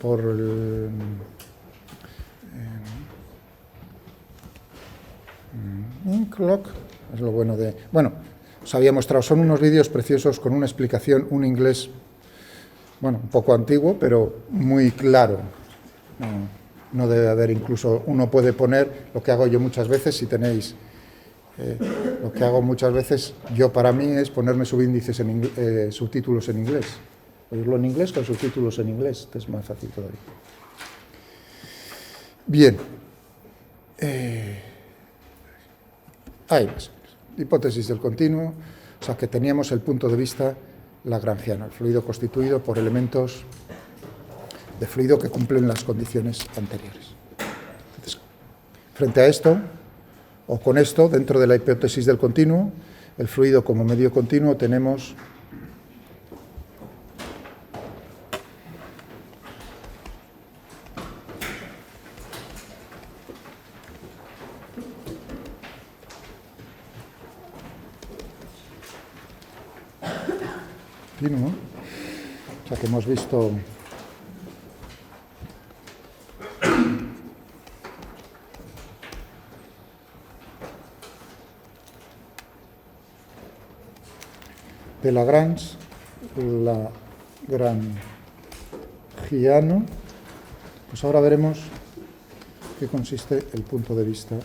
por el Inklock, es lo bueno de... Bueno, os había mostrado, son unos vídeos preciosos con una explicación, un inglés, bueno, un poco antiguo, pero muy claro. No debe haber, incluso uno puede poner, lo que hago yo muchas veces, si tenéis, lo que hago muchas veces, yo para mí es ponerme subíndices subtítulos en inglés. Oírlo en inglés con subtítulos en inglés, esto es más fácil todavía. Bien. Ahí más. Hipótesis del continuo, o sea que teníamos el punto de vista lagrangiano, el fluido constituido por elementos de fluido que cumplen las condiciones anteriores. Entonces, frente a esto, o con esto, dentro de la hipótesis del continuo, el fluido como medio continuo, tenemos continuo, o sea que hemos visto de Lagrange, lagrangiano, pues ahora veremos qué consiste el punto de vista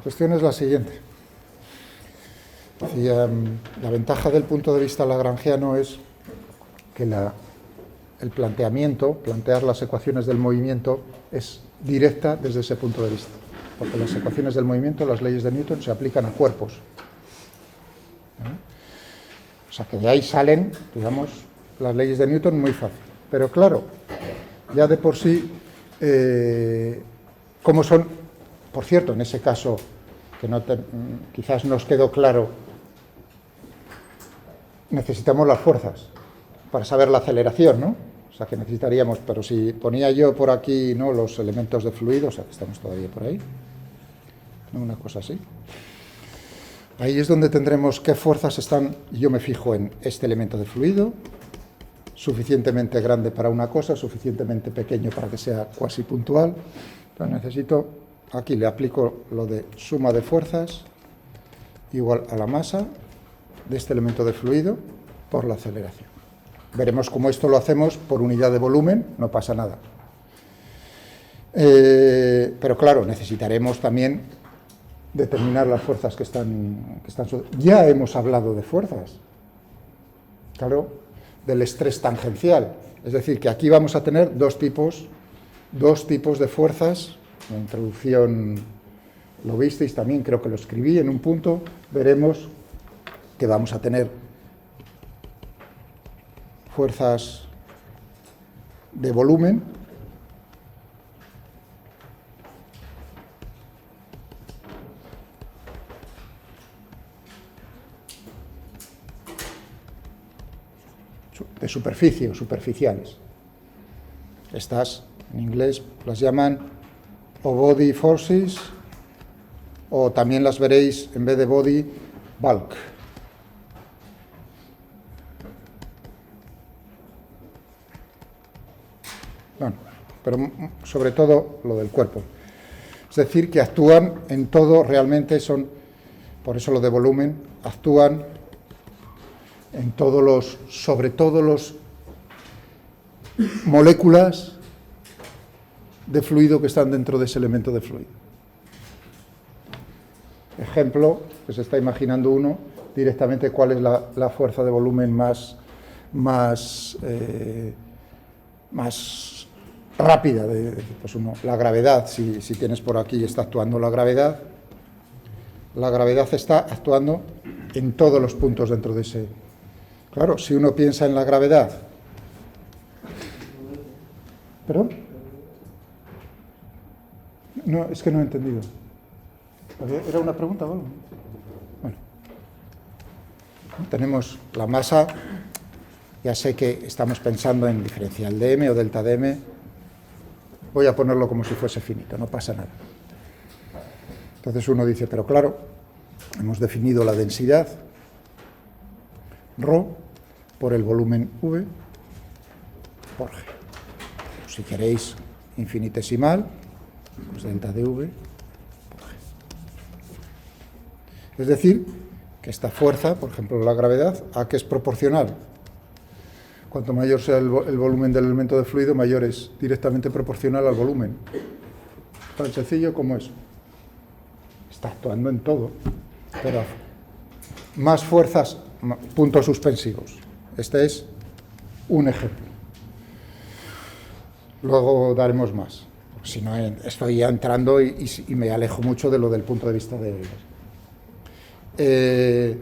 La cuestión es la siguiente. La ventaja del punto de vista lagrangiano es que el planteamiento, plantear las ecuaciones del movimiento, es directa desde ese punto de vista. Porque las ecuaciones del movimiento, las leyes de Newton, se aplican a cuerpos. O sea que de ahí salen, digamos, las leyes de Newton muy fácil. Pero claro, ya de por sí, ¿cómo son? Por cierto, en ese caso, que quizás nos quedó claro, necesitamos las fuerzas para saber la aceleración, ¿no? O sea, que necesitaríamos, pero si ponía yo por aquí, ¿no?, los elementos de fluido, o sea, que estamos todavía por ahí, ¿no?, una cosa así. Ahí es donde tendremos qué fuerzas están, y yo me fijo en este elemento de fluido, suficientemente grande para una cosa, suficientemente pequeño para que sea cuasi puntual. Entonces necesito, aquí le aplico lo de suma de fuerzas igual a la masa de este elemento de fluido por la aceleración. Veremos cómo esto lo hacemos por unidad de volumen, no pasa nada. Pero claro, necesitaremos también determinar las fuerzas que están. Ya hemos hablado de fuerzas, claro, del estrés tangencial. Es decir, que aquí vamos a tener dos tipos de fuerzas. La introducción lo visteis también, creo que lo escribí en un punto. Veremos que vamos a tener fuerzas de volumen de superficie o superficiales. Estas en inglés las llaman o body forces, o también las veréis en vez de body, bulk. Bueno, pero sobre todo lo del cuerpo. Es decir, que actúan en todo, realmente son, por eso lo de volumen, actúan en todos los, sobre todo los moléculas de fluido que están dentro de ese elemento de fluido. Ejemplo, que se está imaginando uno directamente cuál es la fuerza de volumen más rápida. Pues la gravedad, si tienes por aquí, está actuando la gravedad. La gravedad está actuando en todos los puntos dentro de ese. Claro, si uno piensa en la gravedad. ¿Perdón? No, es que no he entendido. ¿Era una pregunta o algo? Bueno. Tenemos la masa, Ya sé que estamos pensando en diferencial de m o delta de m. Voy a ponerlo como si fuese finito, no pasa nada. Entonces uno dice, pero claro, hemos definido la densidad ρ por el volumen V por G. Si queréis infinitesimal, pues delta de V por G. Es decir, que esta fuerza, por ejemplo la gravedad, ¿a qué es proporcional? Cuanto mayor sea el volumen del elemento de fluido, mayor es directamente proporcional al volumen. Tan sencillo como eso. Está actuando en todo, pero más fuerzas, puntos suspensivos. Este es un ejemplo. Luego daremos más. Si no, estoy ya entrando y me alejo mucho de lo del punto de vista de... es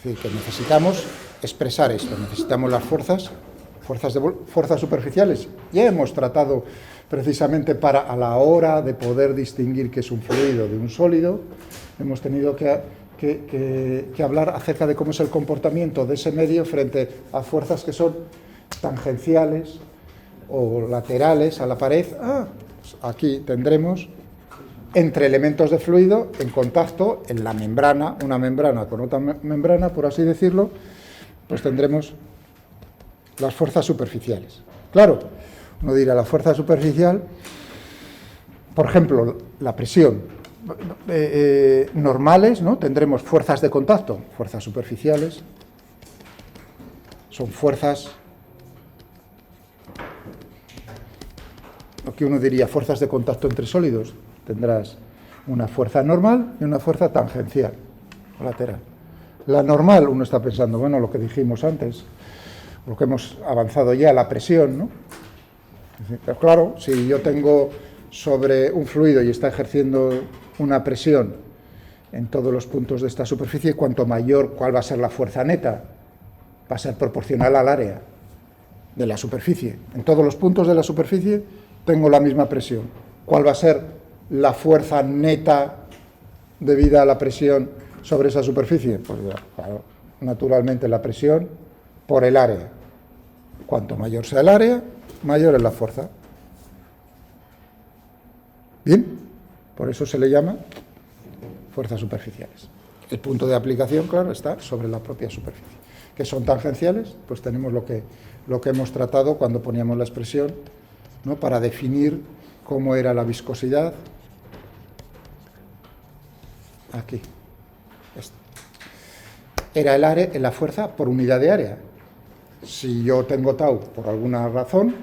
decir, que necesitamos expresar esto, necesitamos las fuerzas superficiales. Ya hemos tratado precisamente a la hora de poder distinguir qué es un fluido de un sólido, hemos tenido que hablar acerca de cómo es el comportamiento de ese medio frente a fuerzas que son tangenciales o laterales a la pared. Pues aquí tendremos entre elementos de fluido en contacto en la membrana, una membrana con otra membrana, por así decirlo, pues tendremos las fuerzas superficiales. Claro, uno dirá, la fuerza superficial, por ejemplo, la presión, normales, ¿no? Tendremos fuerzas de contacto, fuerzas superficiales, son fuerzas, lo que uno diría, fuerzas de contacto entre sólidos. Tendrás una fuerza normal y una fuerza tangencial, o lateral. La normal, uno está pensando, bueno, lo que dijimos antes, lo que hemos avanzado ya, la presión, ¿no? Pero claro, si yo tengo sobre un fluido y está ejerciendo una presión en todos los puntos de esta superficie, cuanto mayor, ¿cuál va a ser la fuerza neta? Va a ser proporcional al área de la superficie. En todos los puntos de la superficie tengo la misma presión. ¿Cuál va a ser la fuerza neta debida a la presión sobre esa superficie? Pues claro, naturalmente la presión por el área. Cuanto mayor sea el área, mayor es la fuerza. Bien, por eso se le llama fuerzas superficiales. El punto de aplicación, claro, está sobre la propia superficie. ¿Qué son tangenciales? Pues tenemos lo que hemos tratado cuando poníamos la expresión, ¿no? Para definir cómo era la viscosidad. Aquí. Esto. Era el área, la fuerza por unidad de área. Si yo tengo tau por alguna razón,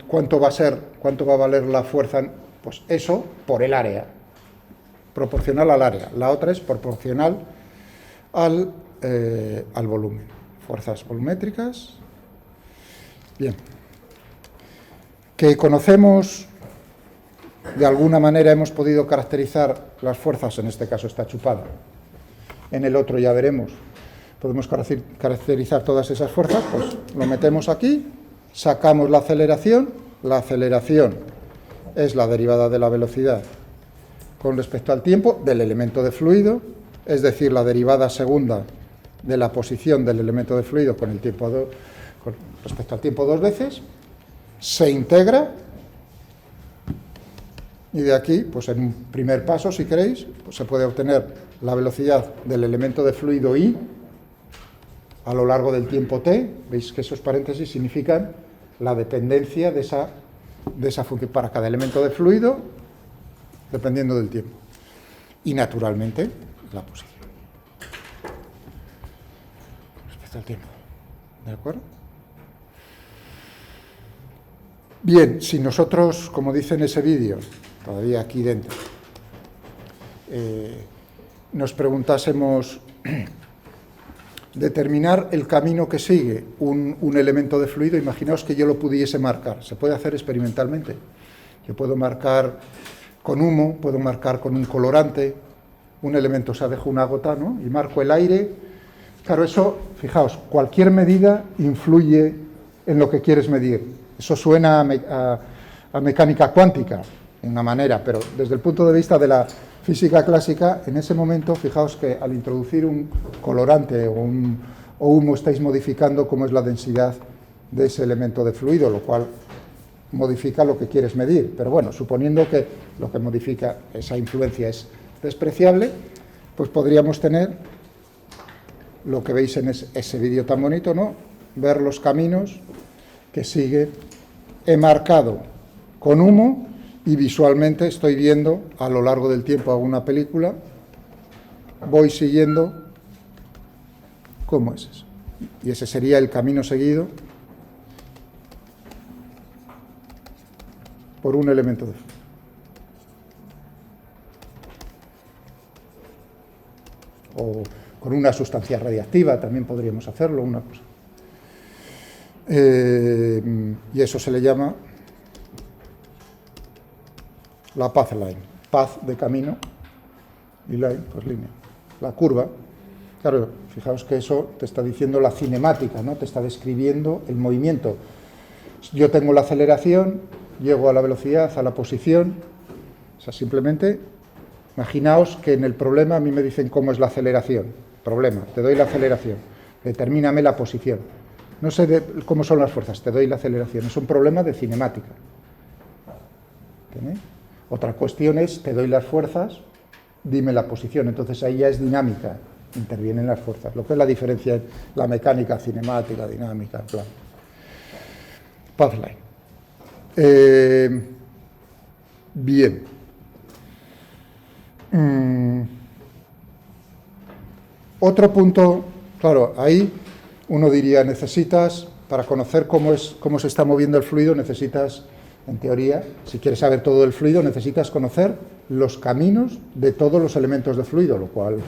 ¿cuánto va a valer la fuerza? Pues eso por el área, proporcional al área. La otra es proporcional al volumen. Fuerzas volumétricas. Bien. Que conocemos, de alguna manera hemos podido caracterizar las fuerzas, en este caso está chupada. En el otro ya veremos. Podemos caracterizar todas esas fuerzas, pues lo metemos aquí, sacamos la aceleración es la derivada de la velocidad con respecto al tiempo del elemento de fluido, es decir, la derivada segunda de la posición del elemento de fluido con respecto al tiempo dos veces, se integra y de aquí, pues en un primer paso, si queréis, pues se puede obtener la velocidad del elemento de fluido I a lo largo del tiempo t. Veis que esos paréntesis significan la dependencia de esa función para cada elemento de fluido, dependiendo del tiempo. Y naturalmente, la posición respecto al tiempo. ¿De acuerdo? Bien, si nosotros, como dice en ese vídeo, todavía aquí dentro, nos preguntásemos determinar el camino que sigue un elemento de fluido, imaginaos que yo lo pudiese marcar. Se puede hacer experimentalmente. Yo puedo marcar con humo, puedo marcar con un colorante, un elemento, o sea, dejo una gota, ¿no? Y marco el aire. Claro, eso, fijaos, cualquier medida influye en lo que quieres medir. Eso suena a mecánica cuántica, en una manera, pero desde el punto de vista de la física clásica, en ese momento, fijaos que al introducir un colorante o o humo estáis modificando cómo es la densidad de ese elemento de fluido, lo cual modifica lo que quieres medir. Pero bueno, suponiendo que lo que modifica esa influencia es despreciable, pues podríamos tener lo que veis en ese vídeo tan bonito, ¿no? Ver los caminos que sigue. He marcado con humo y visualmente estoy viendo a lo largo del tiempo, hago una película, voy siguiendo cómo es eso. Y ese sería el camino seguido por un elemento de fluido. O con una sustancia radiactiva también podríamos hacerlo, una cosa. Y eso se le llama la path line, path de camino y line, pues línea, la curva. Claro, fijaos que eso te está diciendo la cinemática, ¿no? Te está describiendo el movimiento. Yo tengo la aceleración, llego a la velocidad, a la posición, o sea, simplemente imaginaos que en el problema a mí me dicen cómo es la aceleración. Problema, te doy la aceleración, determíname la posición. No sé cómo son las fuerzas, te doy la aceleración. Es un problema de cinemática. ¿Entendéis? Otra cuestión es, te doy las fuerzas, dime la posición. Entonces ahí ya es dinámica, intervienen las fuerzas. Lo que es la diferencia en la mecánica cinemática, dinámica, plan. Pathline. Bien. Otro punto, claro, ahí uno diría, necesitas, para conocer cómo se está moviendo el fluido, necesitas, en teoría, si quieres saber todo el fluido, necesitas conocer los caminos de todos los elementos de fluido, lo cual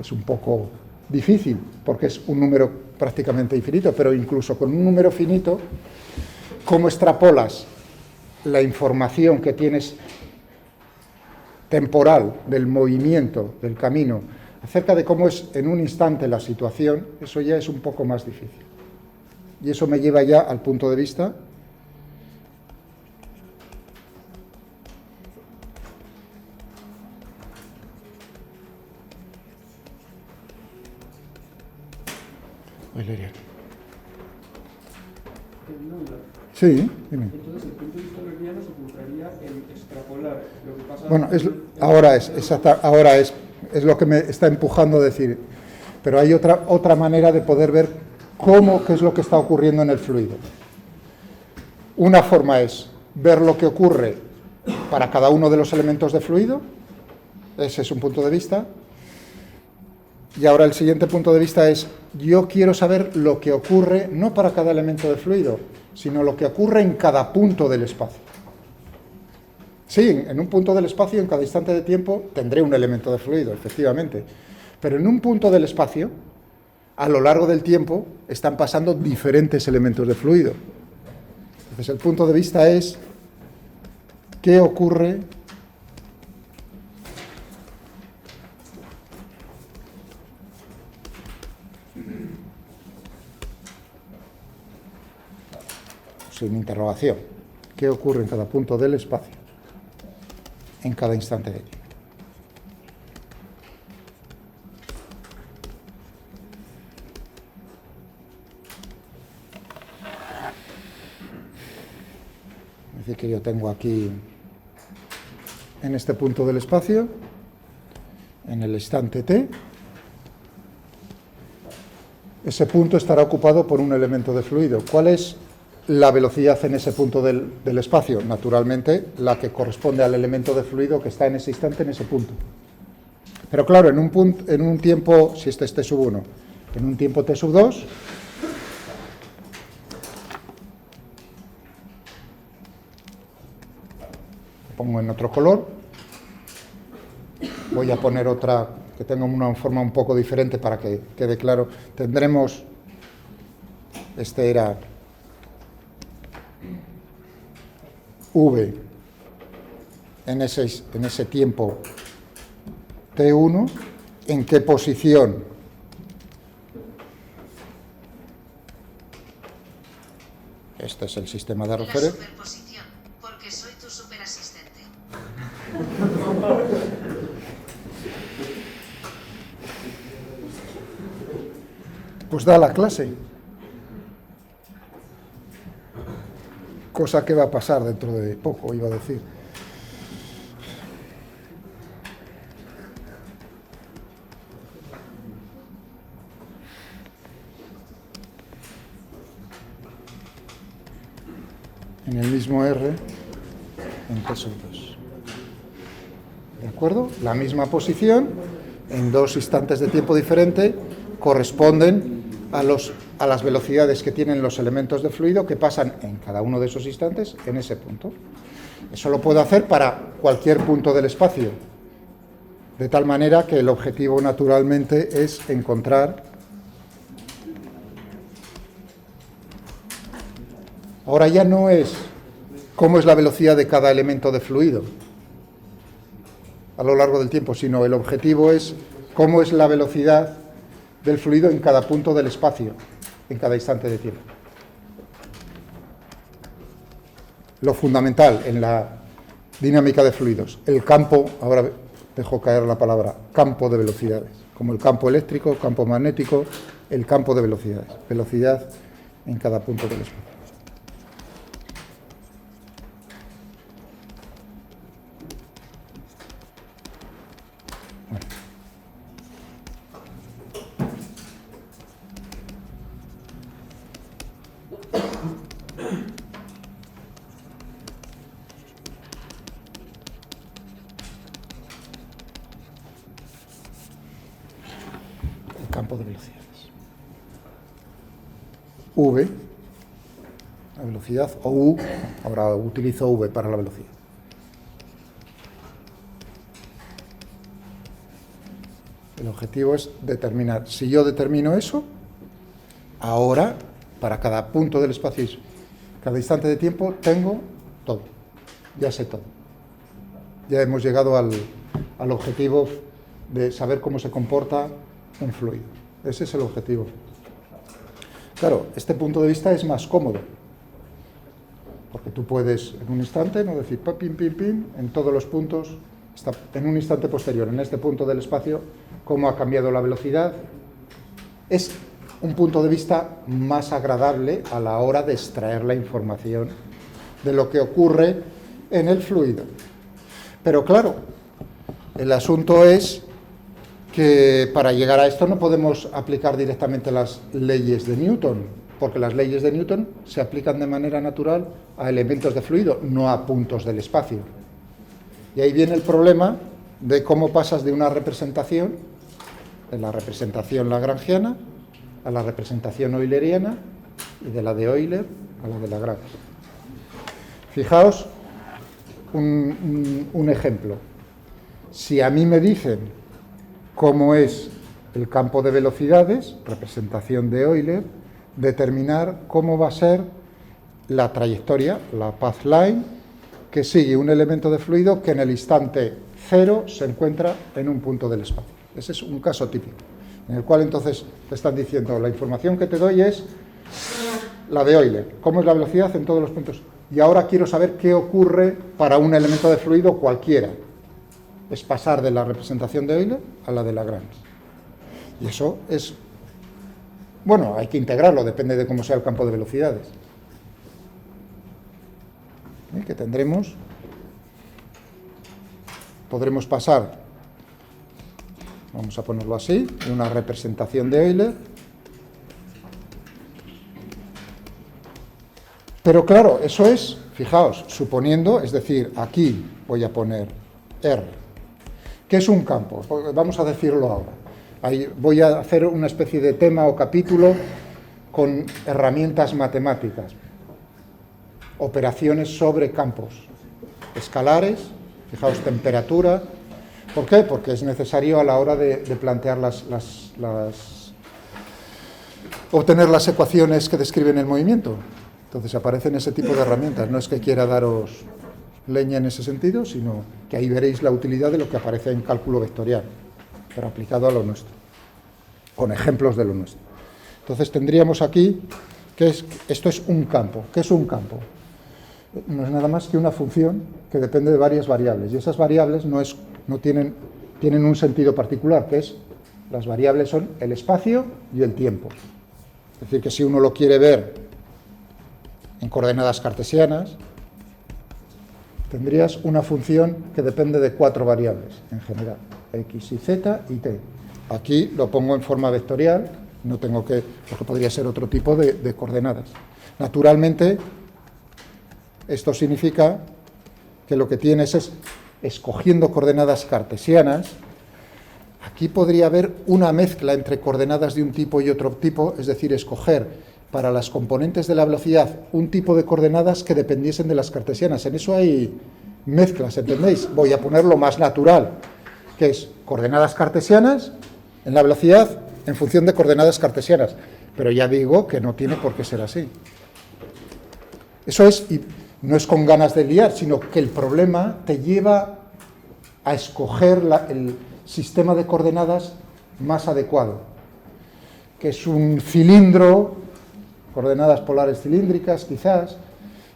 es un poco difícil, porque es un número prácticamente infinito, pero incluso con un número finito, ¿cómo extrapolas la información que tienes temporal del movimiento del camino acerca de cómo es en un instante la situación? Eso ya es un poco más difícil. Y eso me lleva ya al punto de vista Sí, dime. Entonces, el punto de vista lorentziano se centraría en extrapolar lo que pasa... Bueno, ahora es lo que me está empujando a decir, pero hay otra manera de poder ver qué es lo que está ocurriendo en el fluido. Una forma es ver lo que ocurre para cada uno de los elementos de fluido, ese es un punto de vista, y ahora el siguiente punto de vista es, yo quiero saber lo que ocurre no para cada elemento de fluido, sino lo que ocurre en cada punto del espacio. Sí, en un punto del espacio, en cada instante de tiempo, tendré un elemento de fluido, efectivamente. Pero en un punto del espacio, a lo largo del tiempo, están pasando diferentes elementos de fluido. Entonces, el punto de vista es, ¿qué ocurre sin interrogación? ¿Qué ocurre en cada punto del espacio, en cada instante de tiempo? Es decir, que yo tengo aquí, en este punto del espacio, en el instante t, ese punto estará ocupado por un elemento de fluido. ¿Cuál es la velocidad en ese punto del espacio? Naturalmente, la que corresponde al elemento de fluido que está en ese instante, en ese punto. Pero claro, en un tiempo, si este es t sub 1, en un tiempo t sub 2, pongo en otro color, voy a poner otra que tenga una forma un poco diferente para que quede claro. Tendremos, este era V en ese tiempo T1, ¿en qué posición? Este es el sistema de referencia. La superposición, porque soy tu superasistente. pues da la clase. Cosa que va a pasar dentro de poco, iba a decir. En el mismo R, en T sub 2. ¿De acuerdo? La misma posición, en dos instantes de tiempo diferente, corresponden a las velocidades que tienen los elementos de fluido que pasan en cada uno de esos instantes en ese punto. Eso lo puedo hacer para cualquier punto del espacio, de tal manera que el objetivo naturalmente es encontrar. Ahora ya no es cómo es la velocidad de cada elemento de fluido a lo largo del tiempo, sino el objetivo es cómo es la velocidad del fluido en cada punto del espacio, en cada instante de tiempo. Lo fundamental en la dinámica de fluidos, el campo, ahora dejo caer la palabra, campo de velocidades, como el campo eléctrico, campo magnético, el campo de velocidades, velocidad en cada punto del espacio. Campo de velocidades. V, la velocidad, o U, ahora utilizo V para la velocidad. El objetivo es determinar, si yo determino eso, ahora, para cada punto del espacio, cada instante de tiempo, tengo todo, ya sé todo. Ya hemos llegado al objetivo de saber cómo se comporta un fluido. Ese es el objetivo. Claro, este punto de vista es más cómodo, porque tú puedes en un instante no decir pim, pim, pim, en todos los puntos, en un instante posterior, en este punto del espacio, cómo ha cambiado la velocidad. Es un punto de vista más agradable a la hora de extraer la información de lo que ocurre en el fluido. Pero claro, el asunto es que para llegar a esto no podemos aplicar directamente las leyes de Newton, porque las leyes de Newton se aplican de manera natural a elementos de fluido, no a puntos del espacio. Y ahí viene el problema de cómo pasas de una representación, de la representación lagrangiana, a la representación euleriana, y de la de Euler a la de Lagrange. Fijaos un ejemplo. Si a mí me dicen cómo es el campo de velocidades, representación de Euler, determinar cómo va a ser la trayectoria, la path line, que sigue un elemento de fluido que en el instante cero se encuentra en un punto del espacio. Ese es un caso típico, en el cual entonces te están diciendo, la información que te doy es la de Euler, cómo es la velocidad en todos los puntos. Y ahora quiero saber qué ocurre para un elemento de fluido cualquiera. Es pasar de la representación de Euler a la de Lagrange. Y eso es, bueno, hay que integrarlo, depende de cómo sea el campo de velocidades. Que podremos pasar, vamos a ponerlo así, de una representación de Euler. Pero claro, eso es, fijaos, suponiendo, es decir, aquí voy a poner R. ¿Qué es un campo? Vamos a decirlo ahora. Ahí voy a hacer una especie de tema o capítulo con herramientas matemáticas, operaciones sobre campos escalares, fijaos, temperatura. ¿Por qué? Porque es necesario a la hora de plantear obtener las ecuaciones que describen el movimiento. Entonces aparecen ese tipo de herramientas. No es que quiera daros leña en ese sentido, sino que ahí veréis la utilidad de lo que aparece en cálculo vectorial, pero aplicado a lo nuestro, con ejemplos de lo nuestro. Entonces tendríamos aquí que esto es un campo. ¿Qué es un campo? No es nada más que una función que depende de varias variables, y esas variables tienen un sentido particular, que es, las variables son el espacio y el tiempo. Es decir, que si uno lo quiere ver en coordenadas cartesianas, tendrías una función que depende de 4 variables en general, x y z y t. Aquí lo pongo en forma vectorial, no tengo que, porque podría ser otro tipo de coordenadas. Naturalmente, esto significa que lo que tienes es, escogiendo coordenadas cartesianas, aquí podría haber una mezcla entre coordenadas de un tipo y otro tipo, es decir, escoger para las componentes de la velocidad un tipo de coordenadas que dependiesen de las cartesianas. En eso hay mezclas, ¿entendéis? Voy a poner lo más natural, que es coordenadas cartesianas en la velocidad en función de coordenadas cartesianas. Pero ya digo que no tiene por qué ser así. Eso es, y no es con ganas de liar, sino que el problema te lleva a escoger el sistema de coordenadas más adecuado, que es un cilindro, coordenadas polares cilíndricas quizás,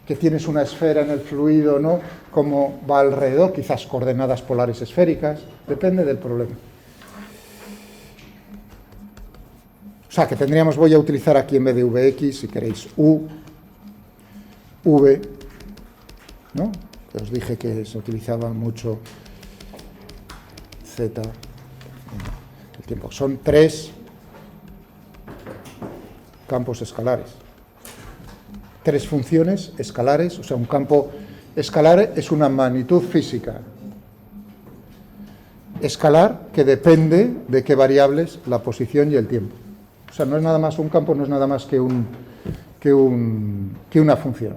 que tienes una esfera en el fluido, ¿no? Como va alrededor, quizás coordenadas polares esféricas, depende del problema. O sea, que tendríamos, voy a utilizar aquí en vez de Vx, si queréis, U, V, ¿no? Que os dije que se utilizaba mucho Z, el tiempo. Son 3 campos escalares. 3 funciones escalares, o sea, un campo escalar es una magnitud física. Escalar que depende de qué variables, la posición y el tiempo. O sea, no es nada más un campo, no es nada más que una función.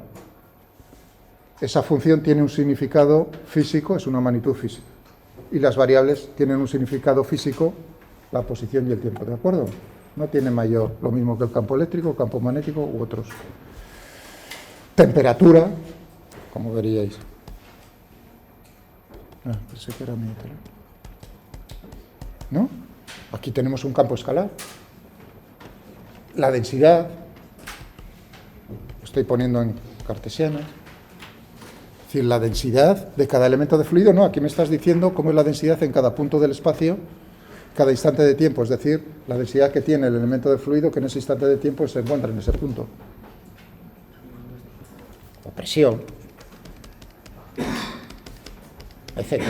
Esa función tiene un significado físico, es una magnitud física. Y las variables tienen un significado físico, la posición y el tiempo, ¿de acuerdo? No tiene mayor, lo mismo que el campo eléctrico, campo magnético u otros. Temperatura, como veríais. Pensé que era mi otro. ¿No? Aquí tenemos un campo escalar. La densidad, lo estoy poniendo en cartesiana. Es decir, la densidad de cada elemento de fluido, no, aquí me estás diciendo cómo es la densidad en cada punto del espacio, cada instante de tiempo, es decir, la densidad que tiene el elemento de fluido que en ese instante de tiempo se encuentra en ese punto. O presión, etc.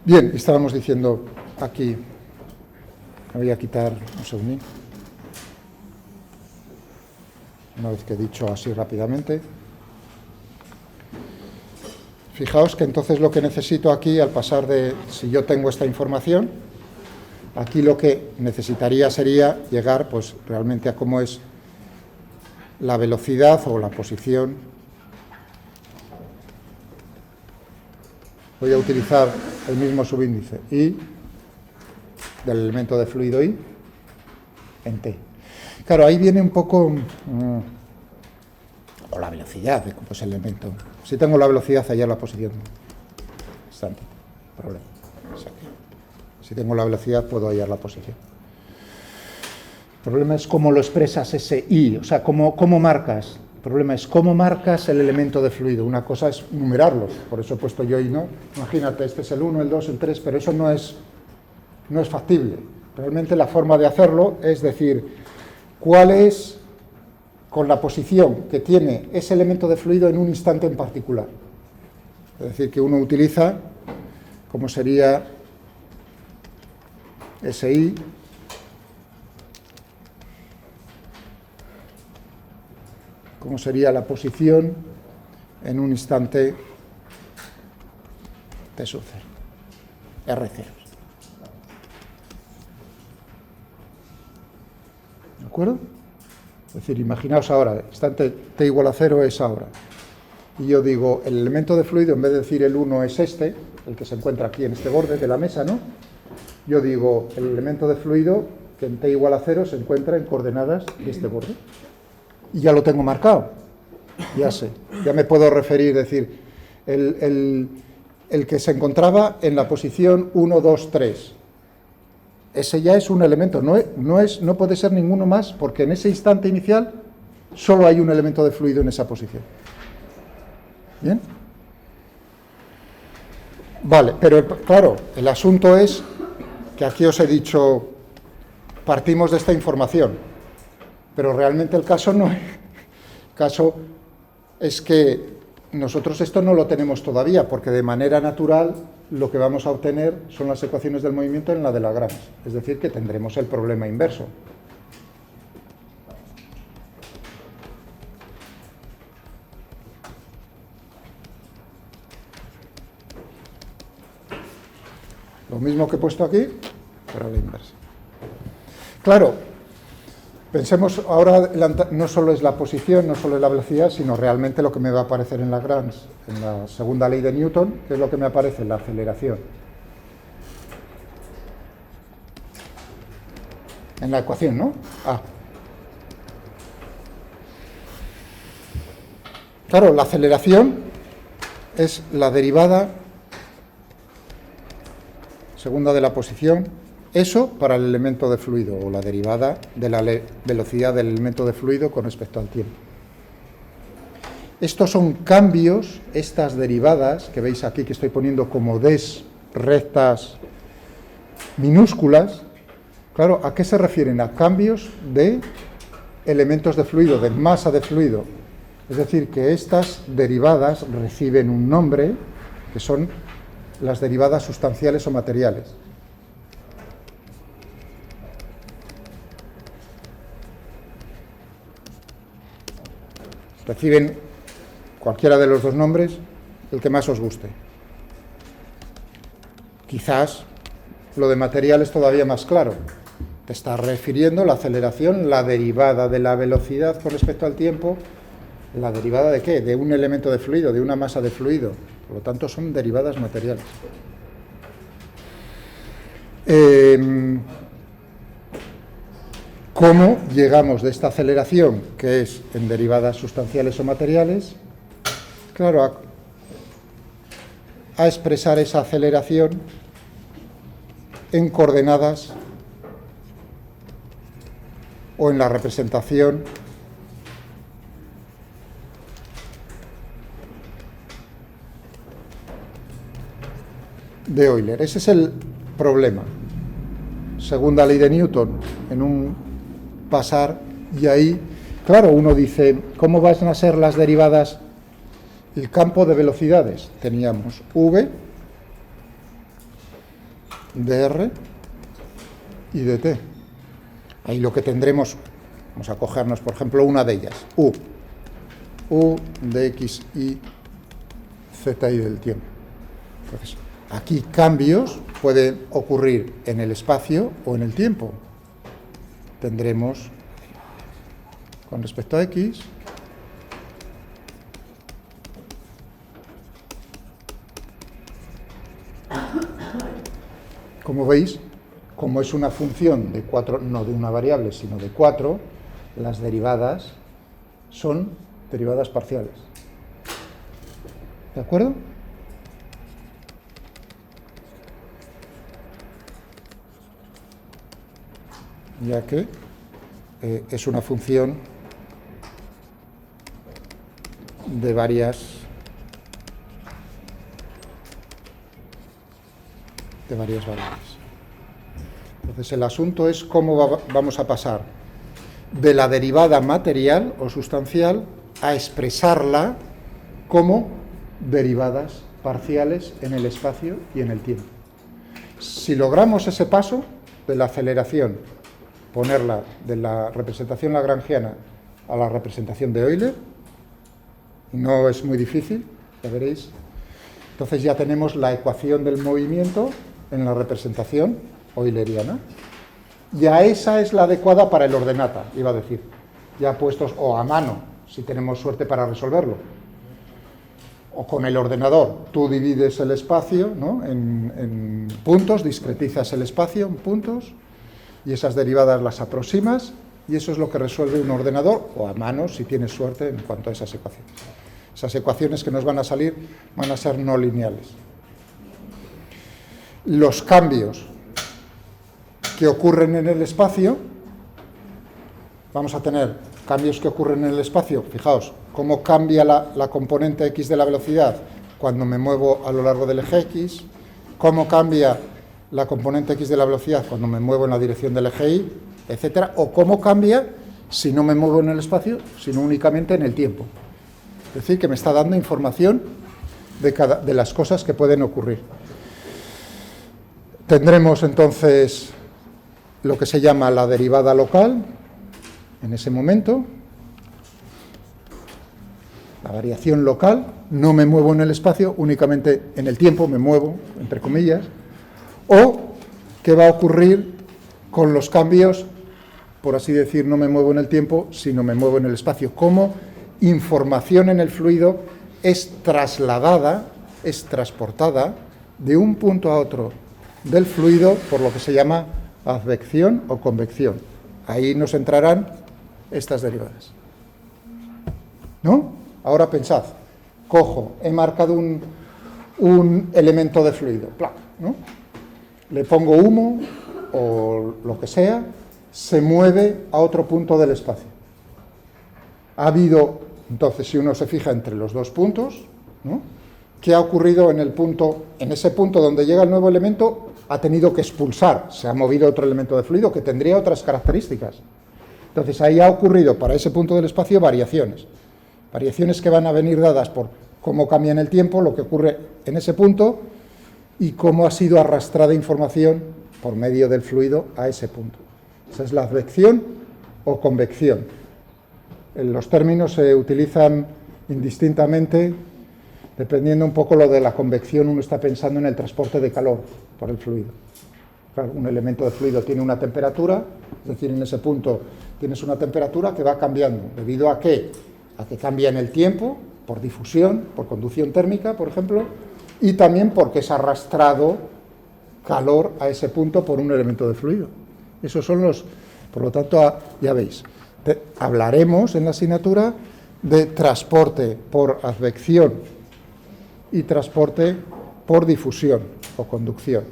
Bien, estábamos diciendo aquí, me voy a quitar un segundín. Una vez que he dicho así rápidamente. Fijaos que entonces lo que necesito aquí, al pasar de, si yo tengo esta información, aquí lo que necesitaría sería llegar pues realmente a cómo es la velocidad o la posición. Voy a utilizar el mismo subíndice I del elemento de fluido I en T. Claro, ahí viene un poco, o la velocidad de cómo es el elemento. Si tengo la velocidad, hallar la posición. Instante, problema. O sea que, si tengo la velocidad, puedo hallar la posición. El problema es cómo lo expresas ese I, o sea, cómo marcas. El problema es cómo marcas el elemento de fluido. Una cosa es numerarlos, por eso he puesto yo I, ¿no? Imagínate, este es el 1, el 2, el 3, pero eso no es factible. Realmente la forma de hacerlo es decir, ¿cuál es con la posición que tiene ese elemento de fluido en un instante en particular? Es decir, que uno utiliza, como sería SI, como sería la posición en un instante T sub 0, R0. ¿De acuerdo? Es decir, imaginaos ahora, instante t igual a 0 es ahora. Y yo digo, el elemento de fluido, en vez de decir el 1 es este, el que se encuentra aquí en este borde de la mesa, ¿no? Yo digo, el elemento de fluido, que en t igual a 0 se encuentra en coordenadas de este borde. Y ya lo tengo marcado. Ya sé. Ya me puedo referir, decir, el que se encontraba en la posición 1, 2, 3. Ese ya es un elemento, no puede ser ninguno más, porque en ese instante inicial solo hay un elemento de fluido en esa posición. ¿Bien? Vale, pero claro, el asunto es que aquí os he dicho partimos de esta información, pero realmente el caso no es. El caso es que nosotros esto no lo tenemos todavía, porque de manera natural lo que vamos a obtener son las ecuaciones del movimiento en la de Lagrange, es decir, que tendremos el problema inverso. Lo mismo que he puesto aquí, pero a la inversa. Claro, pensemos ahora, no solo es la posición, no solo es la velocidad, sino realmente lo que me va a aparecer en Lagrange, en la segunda ley de Newton, que es lo que me aparece en la aceleración. En la ecuación, ¿no? Ah. Claro, la aceleración es la derivada segunda de la posición, eso para el elemento de fluido, o la derivada de la velocidad del elemento de fluido con respecto al tiempo. Estos son cambios, estas derivadas, que veis aquí que estoy poniendo como Ds rectas minúsculas, claro, ¿a qué se refieren? A cambios de elementos de fluido, de masa de fluido. Es decir, que estas derivadas reciben un nombre, que son las derivadas sustanciales o materiales. Reciben cualquiera de los dos nombres, el que más os guste. Quizás lo de material es todavía más claro. Te está refiriendo la aceleración, la derivada de la velocidad con respecto al tiempo. ¿La derivada de qué? De un elemento de fluido, de una masa de fluido. Por lo tanto, son derivadas materiales. ¿Cómo llegamos de esta aceleración, que es en derivadas sustanciales o materiales? Claro, a expresar esa aceleración en coordenadas o en la representación de Euler. Ese es el problema. Segunda ley de Newton, en un pasar, y ahí, claro, uno dice, ¿cómo van a ser las derivadas? El campo de velocidades. Teníamos v, dr y dt. Ahí lo que tendremos, vamos a cogernos, por ejemplo, una de ellas, u de x, y z y del tiempo. Entonces, aquí cambios pueden ocurrir en el espacio o en el tiempo. Tendremos, con respecto a x, como veis, como es una función de 4, no de una variable, sino de 4, las derivadas son derivadas parciales. ¿De acuerdo? Ya que es una función de varias variables. Entonces el asunto es cómo vamos a pasar de la derivada material o sustancial a expresarla como derivadas parciales en el espacio y en el tiempo. Si logramos ese paso de la aceleración, ponerla de la representación lagrangiana a la representación de Euler, no es muy difícil, ya veréis. Entonces ya tenemos la ecuación del movimiento en la representación euleriana. Ya esa es la adecuada para el ordenata, iba a decir, ya puestos o a mano, si tenemos suerte para resolverlo, o con el ordenador. Tú divides el espacio, ¿no?, en puntos, discretizas el espacio en puntos, y esas derivadas las aproximas, y eso es lo que resuelve un ordenador, o a mano, si tienes suerte, en cuanto a esas ecuaciones. Esas ecuaciones que nos van a salir van a ser no lineales. Los cambios que ocurren en el espacio, vamos a tener cambios que ocurren en el espacio, fijaos, cómo cambia la componente x de la velocidad cuando me muevo a lo largo del eje x, cómo cambia la componente x de la velocidad cuando me muevo en la dirección del eje y, etcétera, o cómo cambia si no me muevo en el espacio, sino únicamente en el tiempo. Es decir, que me está dando información de las cosas que pueden ocurrir. Tendremos entonces lo que se llama la derivada local, en ese momento, la variación local, no me muevo en el espacio, únicamente en el tiempo me muevo, entre comillas, o qué va a ocurrir con los cambios, por así decir, no me muevo en el tiempo, sino me muevo en el espacio, cómo información en el fluido es trasladada, es transportada de un punto a otro del fluido por lo que se llama advección o convección. Ahí nos entrarán estas derivadas. ¿No? Ahora pensad, cojo, he marcado un elemento de fluido, ¡plac!, ¿no? Le pongo humo o lo que sea, se mueve a otro punto del espacio. Ha habido, entonces, si uno se fija entre los dos puntos, ¿no?, ¿qué ha ocurrido en el punto, en ese punto donde llega el nuevo elemento? Ha tenido que expulsar, se ha movido otro elemento de fluido que tendría otras características. Entonces ahí ha ocurrido para ese punto del espacio variaciones que van a venir dadas por cómo cambia en el tiempo, lo que ocurre en ese punto y cómo ha sido arrastrada información por medio del fluido a ese punto. Esa es la advección o convección. Los términos se utilizan indistintamente, dependiendo un poco lo de la convección, uno está pensando en el transporte de calor por el fluido. Claro, un elemento de fluido tiene una temperatura, es decir, en ese punto tienes una temperatura que va cambiando. ¿Debido a qué? A que cambia en el tiempo, por difusión, por conducción térmica, por ejemplo, y también porque es arrastrado calor a ese punto por un elemento de fluido. Esos son los, por lo tanto, ya veis, hablaremos en la asignatura de transporte por advección y transporte por difusión o conducción.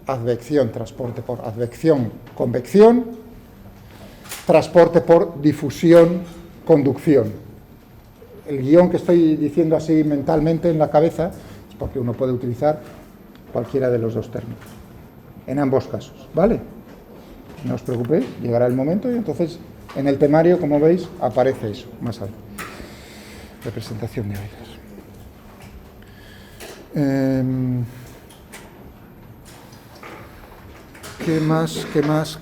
Advección, transporte por advección, convección, transporte por difusión, conducción. El guión que estoy diciendo así mentalmente en la cabeza es porque uno puede utilizar cualquiera de los dos términos, en ambos casos, ¿vale? No os preocupéis, llegará el momento y entonces en el temario, como veis, aparece eso, más adelante. Representación de Euler. ¿Qué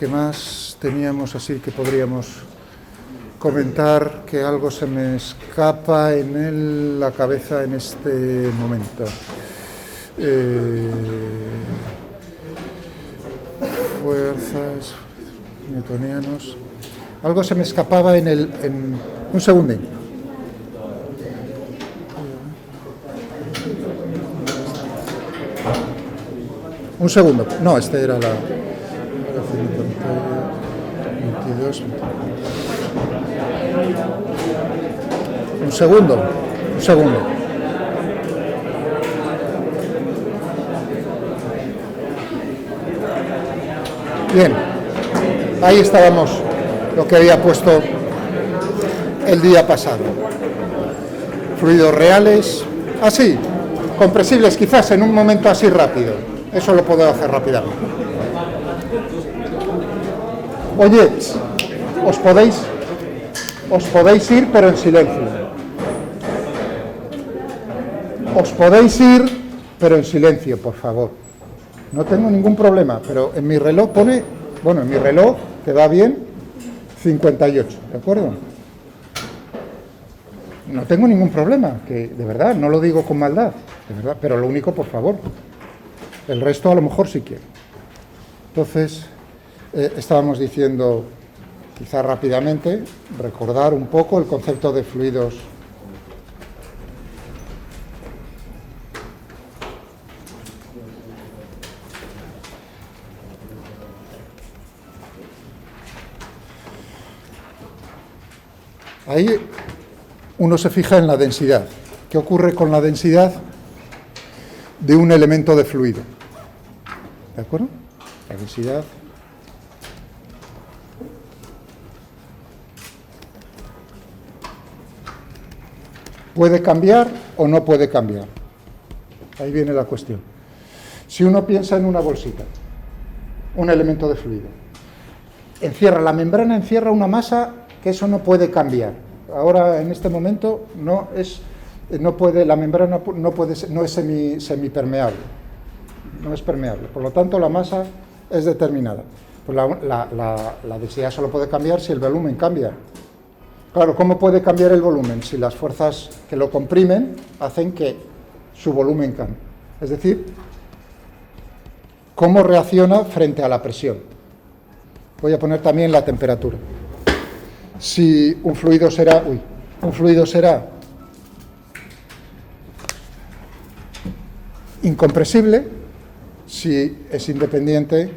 más teníamos así que podríamos comentar? Que algo se me escapa en la cabeza en este momento. Fuerzas newtonianos. Algo se me escapaba en un segundín. Un segundo. No, este era la 22. Un segundo. Bien, ahí estábamos, lo que había puesto el día pasado. Fluidos reales, así, compresibles quizás en un momento así rápido. Eso lo puedo hacer rápidamente. Oye, os podéis ir, pero en silencio. Os podéis ir, pero en silencio, por favor. No tengo ningún problema, pero en mi reloj pone, bueno, en mi reloj, que va bien, 58, ¿de acuerdo? No tengo ningún problema, que de verdad, no lo digo con maldad, de verdad, pero lo único, por favor. El resto a lo mejor sí quiero. Entonces, estábamos diciendo, quizá rápidamente, recordar un poco el concepto de fluidos. Ahí uno se fija en la densidad. ¿Qué ocurre con la densidad de un elemento de fluido? ¿De acuerdo? La densidad ¿puede cambiar o no puede cambiar? Ahí viene la cuestión. Si uno piensa en una bolsita, un elemento de fluido, la membrana encierra una masa que eso no puede cambiar. Ahora, en este momento, la membrana no es semipermeable, no es permeable. Por lo tanto, la masa es determinada. Pues la densidad solo puede cambiar si el volumen cambia. Claro, ¿cómo puede cambiar el volumen? Si las fuerzas que lo comprimen hacen que su volumen cambie. Es decir, ¿cómo reacciona frente a la presión? Voy a poner también la temperatura. Si un fluido será incompresible si es independiente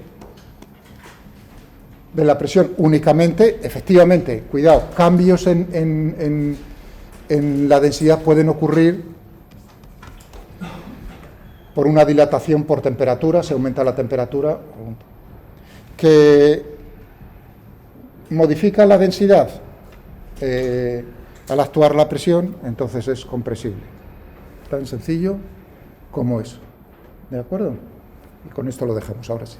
de la presión únicamente. Efectivamente, cuidado, cambios en la densidad pueden ocurrir por una dilatación por temperatura, se aumenta la temperatura, que modifica la densidad al actuar la presión, entonces es compresible. Tan sencillo como eso. ¿De acuerdo? Y con esto lo dejamos, ahora sí.